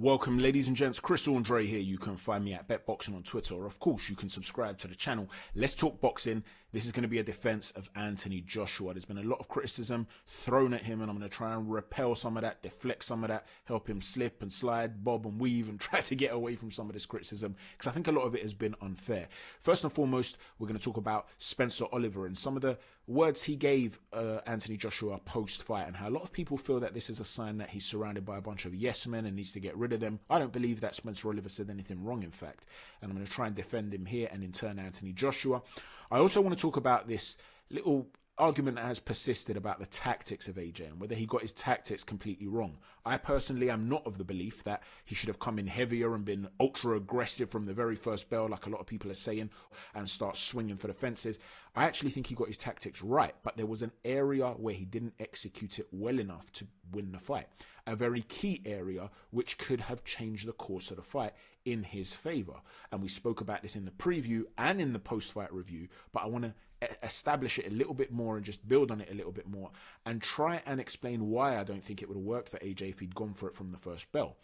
Welcome, ladies and gents. Chris Andre here. You can find me at BetBoxing on Twitter, or of course you can subscribe to the channel. Let's talk boxing. This is going to be a defense of Anthony Joshua. There's been a lot of criticism thrown at him, and I'm going to try and repel some of that, deflect some of that, help him slip and slide, bob and weave, and try to get away from some of this criticism, because I think a lot of it has been unfair. First and foremost, we're going to talk about Spencer Oliver and some of the words he gave Anthony Joshua post-fight, and how a lot of people feel that this is a sign that he's surrounded by a bunch of yes men and needs to get rid of them. I don't believe that Spencer Oliver said anything wrong, in fact, and I'm going to try and defend him here, and in turn Anthony Joshua. I also want to talk about this little argument that has persisted about the tactics of AJ and whether he got his tactics completely wrong. I personally am not of the belief that he should have come in heavier and been ultra aggressive from the very first bell, like a lot of people are saying, and start swinging for the fences. I actually think he got his tactics right, but there was an area where he didn't execute it well enough to win the fight. A very key area which could have changed the course of the fight in his favor. And we spoke about this in the preview and in the post-fight review, but I want to establish it a little bit more and just build on it a little bit more and try and explain why I don't think it would have worked for AJ if he'd gone for it from the first bell.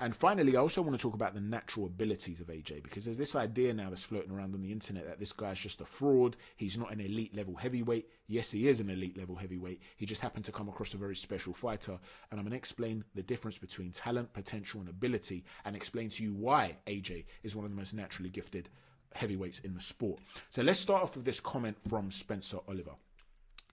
And finally, I also want to talk about the natural abilities of AJ, because there's this idea now that's floating around on the internet that this guy's just a fraud. He's not an elite level heavyweight. Yes, he is an elite level heavyweight. He just happened to come across a very special fighter. And I'm going to explain the difference between talent, potential, and ability, and explain to you why AJ is one of the most naturally gifted heavyweights in the sport. So let's start off with this comment from Spencer Oliver.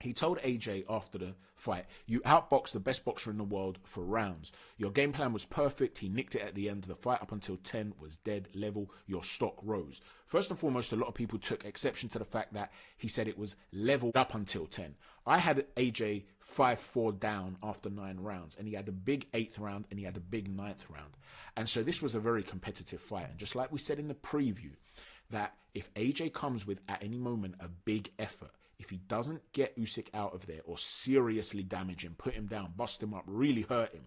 He told AJ after the fight, "You outboxed the best boxer in the world for rounds. Your game plan was perfect. He nicked it at the end of the fight. Up until 10 was dead level. Your stock rose." First and foremost, a lot of people took exception to the fact that he said it was leveled up until 10. I had AJ 5-4 down after 9 rounds, and he had a big 8th round and he had a big 9th round. And so this was a very competitive fight. And just like we said in the preview, that if AJ comes with, at any moment, a big effort, if he doesn't get Usyk out of there or seriously damage him, put him down, bust him up, really hurt him,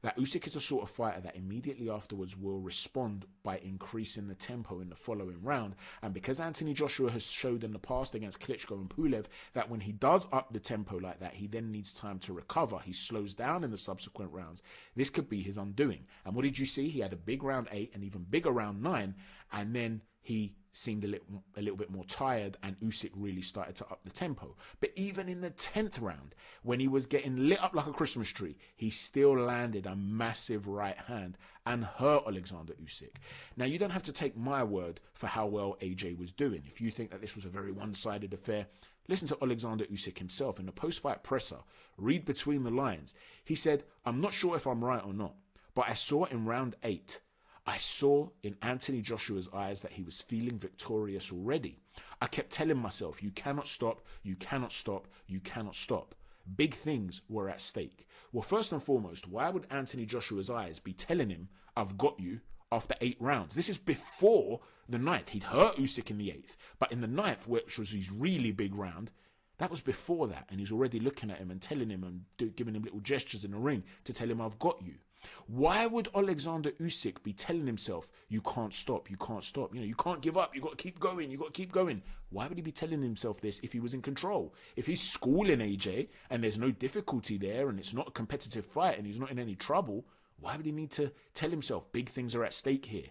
that Usyk is a sort of fighter that immediately afterwards will respond by increasing the tempo in the following round. And because Anthony Joshua has showed in the past against Klitschko and Pulev that when he does up the tempo like that, he then needs time to recover. He slows down in the subsequent rounds. This could be his undoing. And what did you see? He had a big round 8 and even bigger round 9, and then he seemed a little bit more tired, and Usyk really started to up the tempo. But even in the 10th round, when he was getting lit up like a Christmas tree, he still landed a massive right hand and hurt Alexander Usyk. Now, you don't have to take my word for how well AJ was doing. If you think that this was a very one-sided affair, listen to Alexander Usyk himself in the post-fight presser. Read between the lines. He said, "I'm not sure if I'm right or not, but I saw in round 8, I saw in Anthony Joshua's eyes that he was feeling victorious already. I kept telling myself, you cannot stop, you cannot stop, you cannot stop." Big things were at stake. Well, first and foremost, why would Anthony Joshua's eyes be telling him, "I've got you," after 8 rounds? This is before the 9th. He'd hurt Usyk in the 8th, but in the 9th, which was his really big round, that was before that, and he's already looking at him and telling him and giving him little gestures in the ring to tell him, "I've got you." Why would Alexander Usyk be telling himself, "You can't stop, you can't stop, you can't give up, you got to keep going, you got to keep going"? Why would he be telling himself this if he was in control? If he's schooling AJ and there's no difficulty there and it's not a competitive fight and he's not in any trouble, why would he need to tell himself big things are at stake here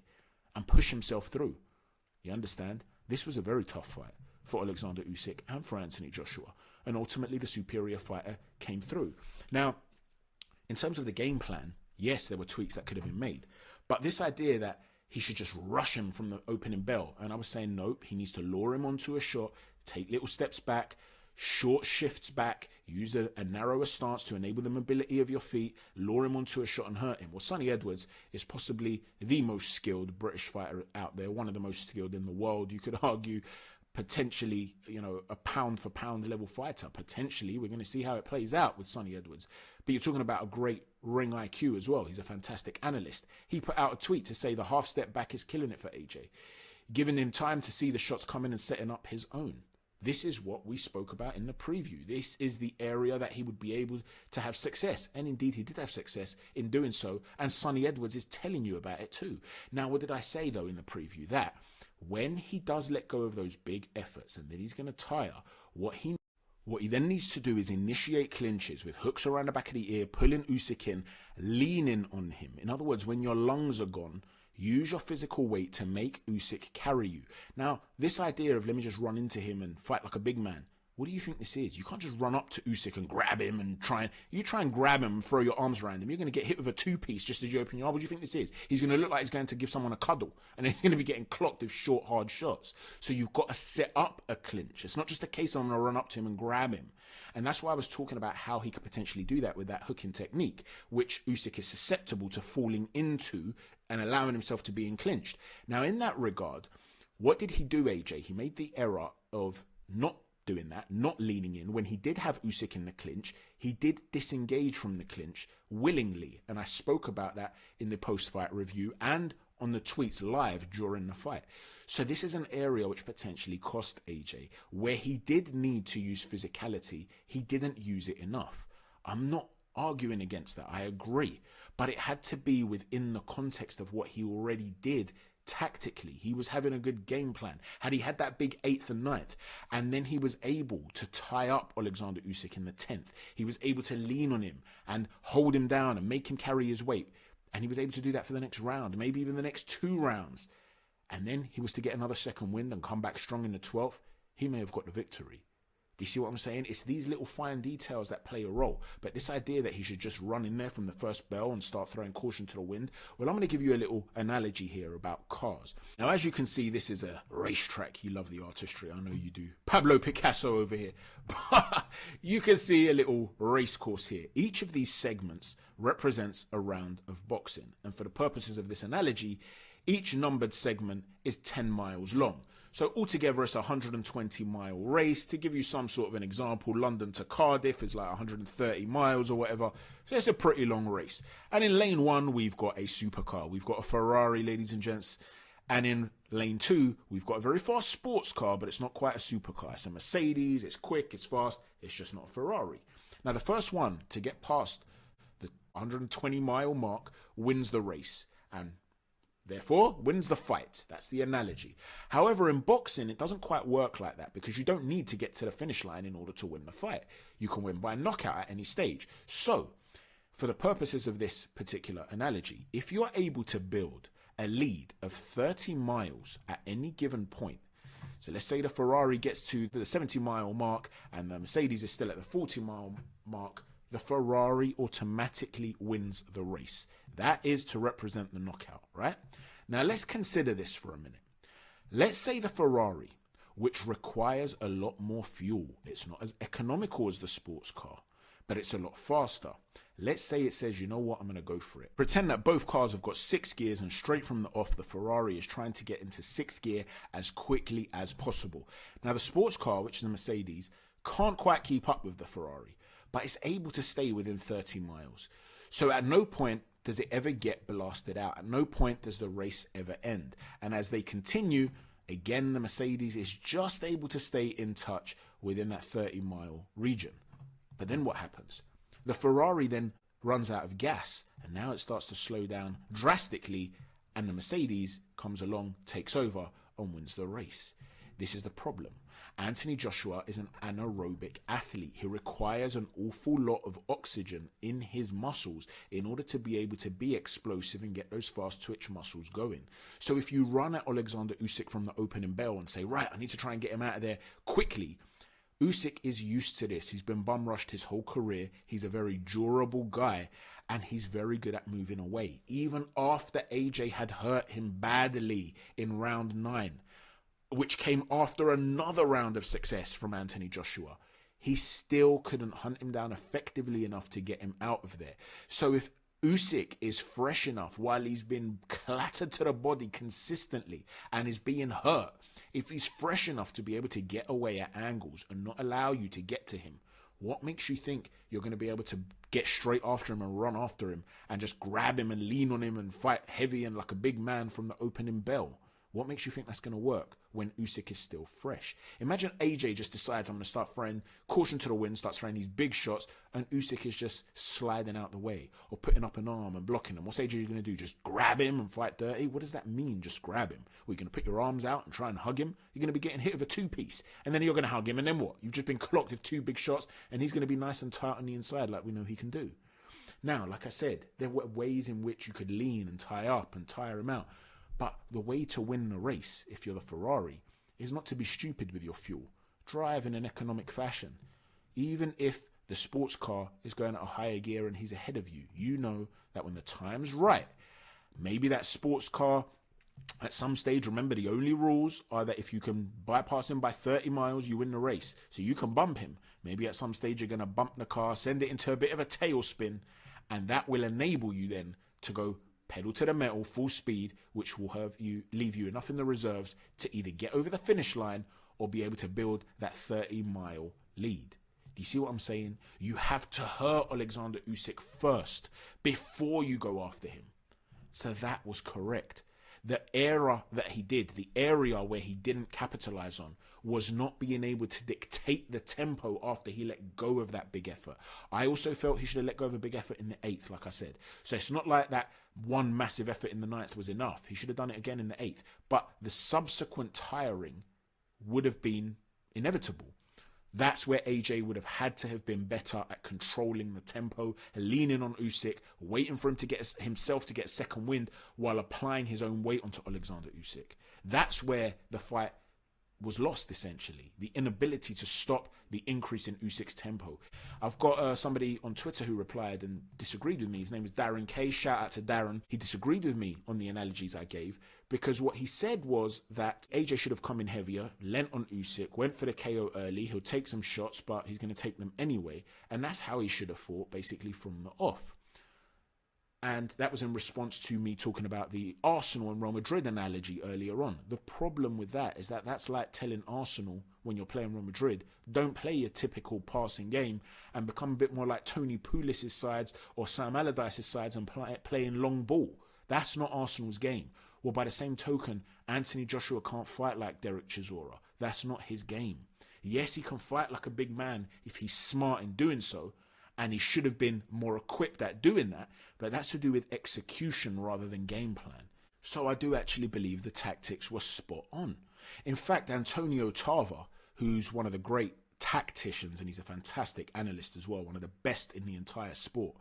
and push himself through? You understand? This was a very tough fight for Alexander Usyk and for Anthony Joshua, and ultimately the superior fighter came through. Now, in terms of the game plan, yes, there were tweaks that could have been made, but this idea that he should just rush him from the opening bell, and I was saying nope, he needs to lure him onto a shot, take little steps back, short shifts back, use a narrower stance to enable the mobility of your feet, lure him onto a shot and hurt him. Well, Sonny Edwards is possibly the most skilled British fighter out there, one of the most skilled in the world. You could argue potentially, a pound for pound level fighter. Potentially, we're going to see how it plays out with Sonny Edwards. But you're talking about a great ring IQ as well. He's a fantastic analyst. He put out a tweet to say the half step back is killing it for AJ, giving him time to see the shots coming and setting up his own. This is what we spoke about in the preview. This is the area that he would be able to have success. And indeed, he did have success in doing so. And Sonny Edwards is telling you about it too. Now, what did I say, though, in the preview? That when he does let go of those big efforts and then he's going to tire, what What he then needs to do is initiate clinches with hooks around the back of the ear, pulling Usyk in, leaning on him. In other words, when your lungs are gone, use your physical weight to make Usyk carry you. Now, this idea of let me just run into him and fight like a big man, what do you think this is? You can't just run up to Usyk and grab him and try and grab him and throw your arms around him. You're going to get hit with a two-piece just as you open your arm. What do you think this is? He's going to look like he's going to give someone a cuddle, and then he's going to be getting clocked with short, hard shots. So you've got to set up a clinch. It's not just a case of I'm going to run up to him and grab him. And that's why I was talking about how he could potentially do that with that hooking technique, which Usyk is susceptible to falling into and allowing himself to be clinched. Now, in that regard, what did he do, AJ? He made the error of not doing that, not leaning in. When he did have Usyk in the clinch, he did disengage from the clinch willingly. And I spoke about that in the post-fight review and on the tweets live during the fight. So this is an area which potentially cost AJ. Where he did need to use physicality, he didn't use it enough. I'm not arguing against that. I agree. But it had to be within the context of what he already did tactically. He was having a good game plan. Had he had that big 8th and 9th, and then he was able to tie up Alexander Usyk in the 10th, he was able to lean on him and hold him down and make him carry his weight. And he was able to do that for the next round, maybe even the next 2 rounds. And then he was to get another second wind and come back strong in the 12th. He may have got the victory. Do you see what I'm saying? It's these little fine details that play a role. But this idea that he should just run in there from the first bell and start throwing caution to the wind, well, I'm going to give you a little analogy here about cars. Now, as you can see, this is a racetrack. You love the artistry. I know you do. Pablo Picasso over here. But you can see a little race course here. Each of these segments represents a round of boxing. And for the purposes of this analogy, each numbered segment is 10 miles long. So altogether, it's a 120-mile race. To give you some sort of an example, London to Cardiff is like 130 miles or whatever. So it's a pretty long race. And in lane 1, we've got a supercar. We've got a Ferrari, ladies and gents. And in lane 2, we've got a very fast sports car, but it's not quite a supercar. It's a Mercedes. It's quick. It's fast. It's just not a Ferrari. Now, the first one to get past the 120-mile mark wins the race. And therefore, wins the fight. That's the analogy. However, in boxing, it doesn't quite work like that because you don't need to get to the finish line in order to win the fight. You can win by knockout at any stage. So, for the purposes of this particular analogy, if you're able to build a lead of 30 miles at any given point, so let's say the Ferrari gets to the 70-mile mark and the Mercedes is still at the 40-mile mark, the Ferrari automatically wins the race. That is to represent the knockout, right? Now, let's consider this for a minute. Let's say the Ferrari, which requires a lot more fuel. It's not as economical as the sports car, but it's a lot faster. Let's say it says, you know what, I'm going to go for it. Pretend that both cars have got 6 gears and straight from the off, the Ferrari is trying to get into 6th gear as quickly as possible. Now, the sports car, which is a Mercedes, can't quite keep up with the Ferrari, but it's able to stay within 30 miles. So at no point does it ever get blasted out. At no point does the race ever end. And as they continue, again, the Mercedes is just able to stay in touch within that 30-mile region. But then what happens? The Ferrari then runs out of gas, and now it starts to slow down drastically, and the Mercedes comes along, takes over, and wins the race. This is the problem. Anthony Joshua is an anaerobic athlete. He requires an awful lot of oxygen in his muscles in order to be able to be explosive and get those fast twitch muscles going. So if you run at Alexander Usyk from the opening bell and say, right, I need to try and get him out of there quickly, Usyk is used to this. He's been bum rushed his whole career. He's a very durable guy, and he's very good at moving away. Even after AJ had hurt him badly in round 9, which came after another round of success from Anthony Joshua, he still couldn't hunt him down effectively enough to get him out of there. So if Usyk is fresh enough while he's been clattered to the body consistently and is being hurt, if he's fresh enough to be able to get away at angles and not allow you to get to him, what makes you think you're going to be able to get straight after him and run after him and just grab him and lean on him and fight heavy and like a big man from the opening bell? What makes you think that's going to work when Usyk is still fresh? Imagine AJ just decides, I'm going to start throwing caution to the wind, starts throwing these big shots, and Usyk is just sliding out the way or putting up an arm and blocking him. What's AJ going to do? Just grab him and fight dirty? What does that mean, just grab him? Are you going to put your arms out and try and hug him? You're going to be getting hit with a two-piece, and then you're going to hug him, and then what? You've just been clocked with 2 big shots, and he's going to be nice and tight on the inside like we know he can do. Now, like I said, there were ways in which you could lean and tie up and tire him out. But the way to win the race, if you're the Ferrari, is not to be stupid with your fuel. Drive in an economic fashion. Even if the sports car is going at a higher gear and he's ahead of you, you know that when the time's right, maybe that sports car at some stage, remember the only rules are that if you can bypass him by 30 miles, you win the race. So you can bump him. Maybe at some stage you're going to bump the car, send it into a bit of a tailspin, and that will enable you then to go pedal to the metal, full speed, which will leave you enough in the reserves to either get over the finish line or be able to build that 30-mile lead. Do you see what I'm saying? You have to hurt Alexander Usyk first before you go after him. So that was correct. The error that he did, the area where he didn't capitalize on, was not being able to dictate the tempo after he let go of that big effort. I also felt he should have let go of a big effort in the 8th, like I said. So it's not like that one massive effort in the 9th was enough. He should have done it again in the 8th. But the subsequent tiring would have been inevitable. That's where AJ would have had to have been better at controlling the tempo, leaning on Usyk, waiting for him to get himself to get second wind while applying his own weight onto Alexander Usyk. That's where the fight was lost, essentially. The inability to stop the increase in Usyk's tempo. I've got somebody on Twitter who replied and disagreed with me. His name is Darren K. Shout out to Darren. He disagreed with me on the analogies I gave because what he said was that AJ should have come in heavier, lent on Usyk, went for the KO early. He'll take some shots, but he's going to take them anyway. And that's how he should have fought, basically, from the off. And that was in response to me talking about the Arsenal and Real Madrid analogy earlier on. The problem with that is that that's like telling Arsenal, when you're playing Real Madrid, don't play your typical passing game and become a bit more like Tony Pulis' sides or Sam Allardyce's sides and playing long ball. That's not Arsenal's game. Well, by the same token, Anthony Joshua can't fight like Derek Chisora. That's not his game. Yes, he can fight like a big man if he's smart in doing so, and he should have been more equipped at doing that, but that's to do with execution rather than game plan. So I do actually believe the tactics were spot on. In fact, Antonio Tarver, who's one of the great tacticians, and he's a fantastic analyst as well, one of the best in the entire sport,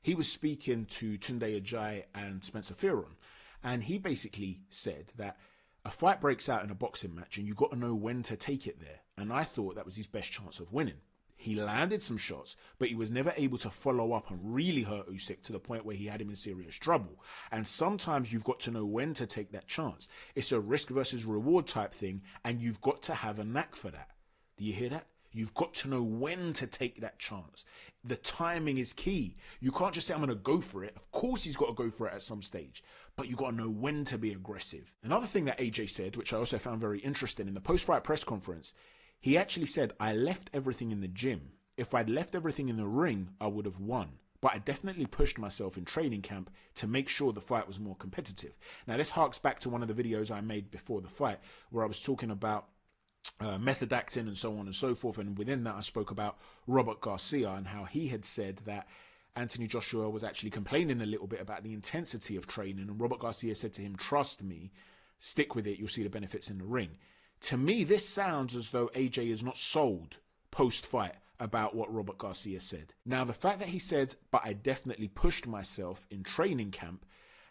he was speaking to Tunde Ajayi and Spencer Fearon, and he basically said that a fight breaks out in a boxing match and you've got to know when to take it there, and I thought that was his best chance of winning. He landed some shots, but he was never able to follow up and really hurt Usyk to the point where he had him in serious trouble. And sometimes you've got to know when to take that chance. It's a risk versus reward type thing, and you've got to have a knack for that. Do you hear that? You've got to know when to take that chance. The timing is key. You can't just say, I'm going to go for it. Of course he's got to go for it at some stage, but you've got to know when to be aggressive. Another thing that AJ said, which I also found very interesting in the post-fight press conference, he actually said, I left everything in the gym. If I'd left everything in the ring, I would have won. But I definitely pushed myself in training camp to make sure the fight was more competitive. Now, this harks back to one of the videos I made before the fight, where I was talking about method acting and so on and so forth. And within that, I spoke about Robert Garcia and how he had said that Anthony Joshua was actually complaining a little bit about the intensity of training. And Robert Garcia said to him, trust me, stick with it, you'll see the benefits in the ring. To me, this sounds as though AJ is not sold post-fight about what Robert Garcia said. Now, the fact that he said, but I definitely pushed myself in training camp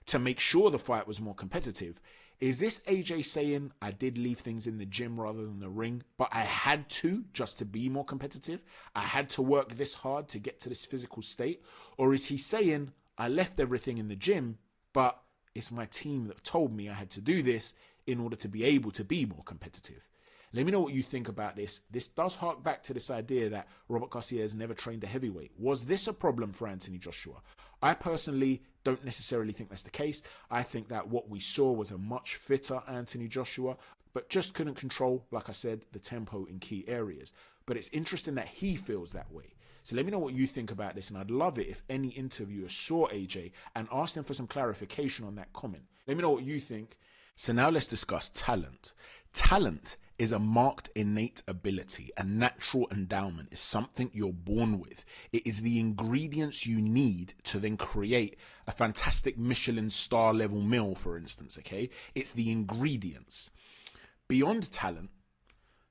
to make sure the fight was more competitive, is this AJ saying I did leave things in the gym rather than the ring, but I had to just to be more competitive? I had to work this hard to get to this physical state? Or is he saying I left everything in the gym, but it's my team that told me I had to do this in order to be able to be more competitive? Let me know what you think about this. This does hark back to this idea that Robert Garcia has never trained a heavyweight. Was this a problem for Anthony Joshua? I personally don't necessarily think that's the case. I think that what we saw was a much fitter Anthony Joshua, but just couldn't control, like I said, the tempo in key areas. But it's interesting that he feels that way. So let me know what you think about this, and I'd love it if any interviewer saw AJ and asked him for some clarification on that comment. Let me know what you think. So now let's discuss talent. Talent is a marked innate ability. A natural endowment is something you're born with. It is the ingredients you need to then create a fantastic Michelin star level meal, for instance, okay? It's the ingredients. Beyond talent,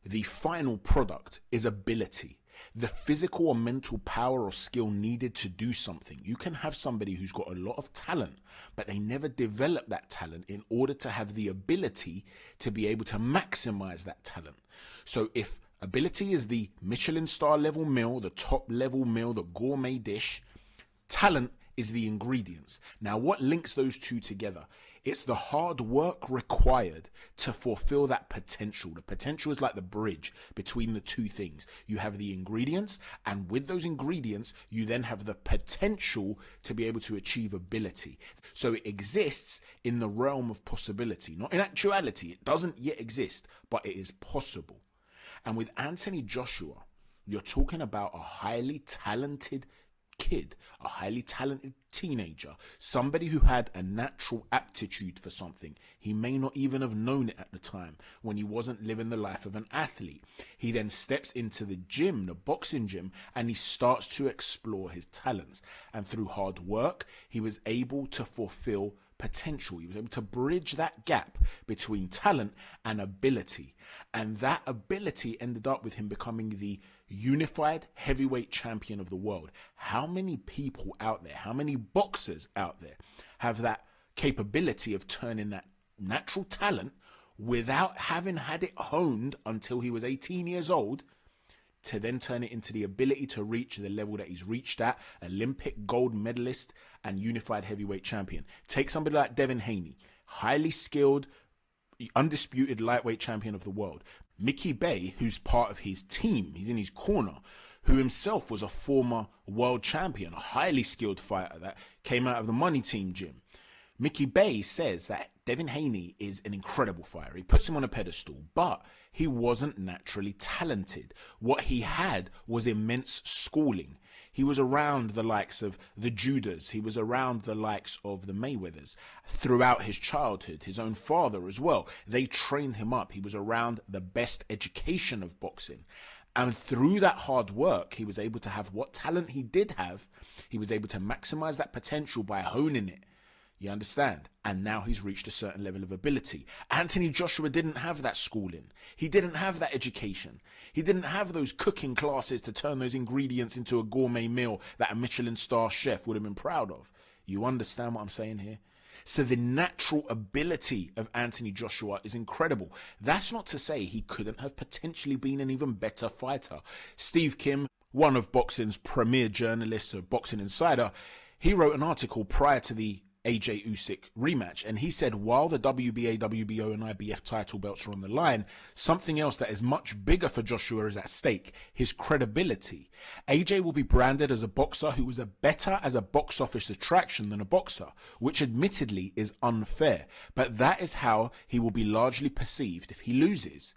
the final product is ability. The physical or mental power or skill needed to do something. You can have somebody who's got a lot of talent, but they never develop that talent in order to have the ability to be able to maximize that talent. So if ability is the Michelin star level meal, the top level meal, the gourmet dish, talent is the ingredients. Now, what links those two together? It's the hard work required to fulfill that potential. The potential is like the bridge between the two things. You have the ingredients, and with those ingredients, you then have the potential to be able to achieve ability. So it exists in the realm of possibility, not in actuality. It doesn't yet exist, but it is possible. And with Anthony Joshua, you're talking about a highly talented kid, a highly talented teenager, somebody who had a natural aptitude for something. He may not even have known it at the time when he wasn't living the life of an athlete. He then steps into the gym, the boxing gym, and he starts to explore his talents. And through hard work, he was able to fulfill potential. He was able to bridge that gap between talent and ability. And that ability ended up with him becoming the unified heavyweight champion of the world. How many people out there, how many boxers out there have that capability of turning that natural talent without having had it honed until he was 18 years old to then turn it into the ability to reach the level that he's reached at, Olympic gold medalist and unified heavyweight champion? Take somebody like Devin Haney, highly skilled, undisputed lightweight champion of the world. Mickey Bay, who's part of his team, he's in his corner, who himself was a former world champion, a highly skilled fighter that came out of the Money Team gym. Mickey Bay says that Devin Haney is an incredible fighter. He puts him on a pedestal, but he wasn't naturally talented. What he had was immense schooling. He was around the likes of the Judas. He was around the likes of the Mayweathers throughout his childhood, his own father as well. They trained him up. He was around the best education of boxing. And through that hard work, he was able to have what talent he did have. He was able to maximize that potential by honing it. You understand? And now he's reached a certain level of ability. Anthony Joshua didn't have that schooling. He didn't have that education. He didn't have those cooking classes to turn those ingredients into a gourmet meal that a Michelin star chef would have been proud of. You understand what I'm saying here? So the natural ability of Anthony Joshua is incredible. That's not to say he couldn't have potentially been an even better fighter. Steve Kim, one of boxing's premier journalists of Boxing Insider, he wrote an article prior to the AJ Usyk rematch, and he said while the WBA, WBO and IBF title belts are on the line, something else that is much bigger for Joshua is at stake: his credibility. AJ will be branded as a boxer who was better as a box office attraction than a boxer, which admittedly is unfair, but that is how he will be largely perceived if he loses.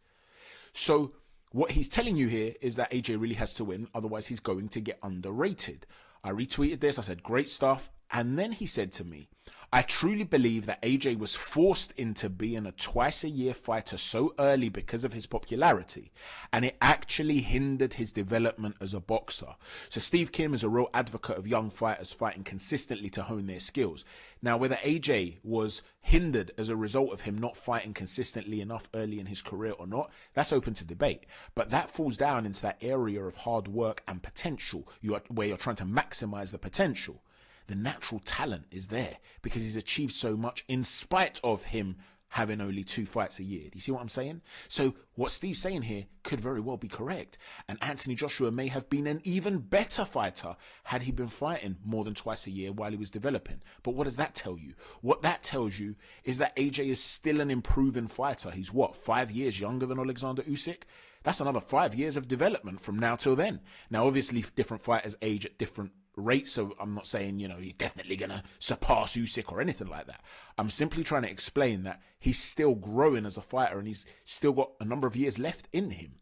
So what he's telling you here is that AJ really has to win, otherwise he's going to get underrated. I retweeted this, I said great stuff, and then he said to me, I truly believe that AJ was forced into being a twice-a-year fighter so early because of his popularity, and it actually hindered his development as a boxer. So Steve Kim is a real advocate of young fighters fighting consistently to hone their skills. Now, whether AJ was hindered as a result of him not fighting consistently enough early in his career or not, that's open to debate. But that falls down into that area of hard work and potential, where you're trying to maximize the potential. The natural talent is there because he's achieved so much in spite of him having only 2 fights a year. Do you see what I'm saying? So what Steve's saying here could very well be correct. And Anthony Joshua may have been an even better fighter had he been fighting more than twice a year while he was developing. But what does that tell you? What that tells you is that AJ is still an improving fighter. He's 5 years younger than Alexander Usyk? That's another 5 years of development from now till then. Now, obviously, different fighters age at different rates, so I'm not saying, he's definitely going to surpass Usyk or anything like that. I'm simply trying to explain that he's still growing as a fighter and he's still got a number of years left in him.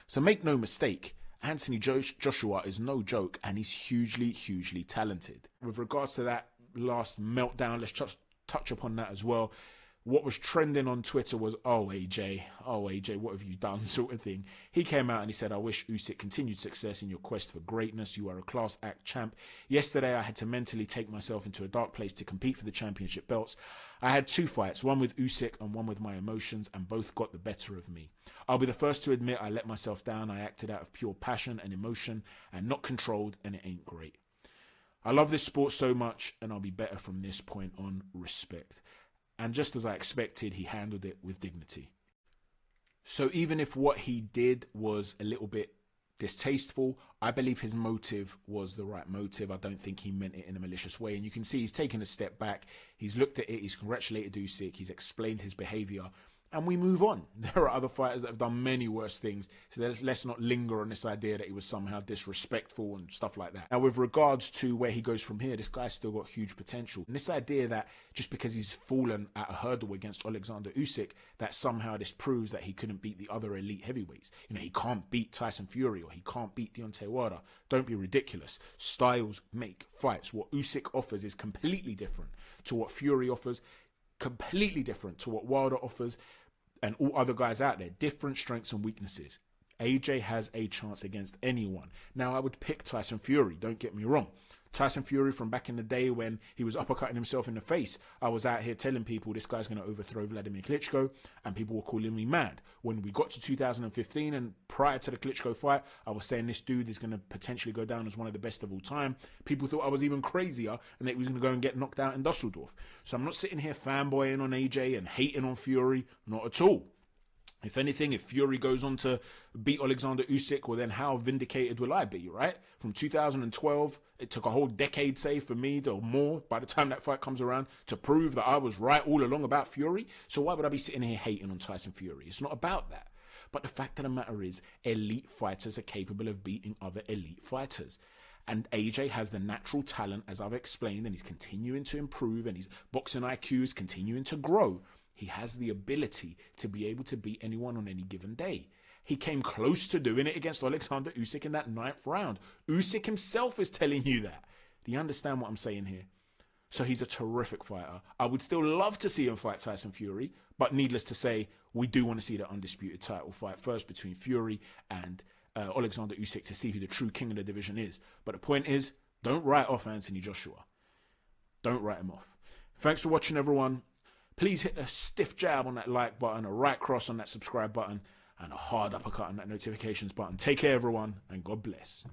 So make no mistake, Anthony Joshua is no joke, and he's hugely, hugely talented. With regards to that last meltdown, let's touch upon that as well. What was trending on Twitter was, oh AJ, what have you done, sort of thing. He came out and he said, I wish Usyk continued success in your quest for greatness. You are a class act champ. Yesterday, I had to mentally take myself into a dark place to compete for the championship belts. I had 2 fights, one with Usyk and one with my emotions, and both got the better of me. I'll be the first to admit I let myself down. I acted out of pure passion and emotion and not controlled, and it ain't great. I love this sport so much, and I'll be better from this point on. Respect. And just as I expected, he handled it with dignity. So even if what he did was a little bit distasteful, I believe his motive was the right motive. I don't think he meant it in a malicious way. And you can see he's taken a step back. He's looked at it. He's congratulated Usyk. He's explained his behavior. And we move on. There are other fighters that have done many worse things. So let's not linger on this idea that he was somehow disrespectful and stuff like that. Now, with regards to where he goes from here, this guy's still got huge potential. And this idea that just because he's fallen at a hurdle against Alexander Usyk, that somehow this proves that he couldn't beat the other elite heavyweights. You know, he can't beat Tyson Fury or he can't beat Deontay Wilder. Don't be ridiculous. Styles make fights. What Usyk offers is completely different to what Fury offers, completely different to what Wilder offers, and all other guys out there. Different strengths and weaknesses. AJ has a chance against anyone. Now, I would pick Tyson Fury, don't get me wrong. Tyson Fury from back in the day when he was uppercutting himself in the face. I was out here telling people this guy's going to overthrow Vladimir Klitschko, and people were calling me mad. When we got to 2015 and prior to the Klitschko fight, I was saying this dude is going to potentially go down as one of the best of all time. People thought I was even crazier and that he was going to go and get knocked out in Dusseldorf. So I'm not sitting here fanboying on AJ and hating on Fury, not at all. If anything, if Fury goes on to beat Alexander Usyk, well then how vindicated will I be, right? From 2012, it took a whole decade, say, for me, or more, by the time that fight comes around, to prove that I was right all along about Fury. So why would I be sitting here hating on Tyson Fury? It's not about that. But the fact of the matter is, elite fighters are capable of beating other elite fighters. And AJ has the natural talent, as I've explained, and he's continuing to improve, and his boxing IQ is continuing to grow. He has the ability to be able to beat anyone on any given day. He came close to doing it against Alexander Usyk in that 9th round. Usyk himself is telling you that. Do you understand what I'm saying here? So he's a terrific fighter. I would still love to see him fight Tyson Fury, but needless to say, we do want to see the undisputed title fight first between Fury and Alexander Usyk to see who the true king of the division is. But the point is, don't write off Anthony Joshua. Don't write him off. Thanks for watching, everyone. Please hit a stiff jab on that like button, a right cross on that subscribe button, and a hard uppercut on that notifications button. Take care, everyone, and God bless.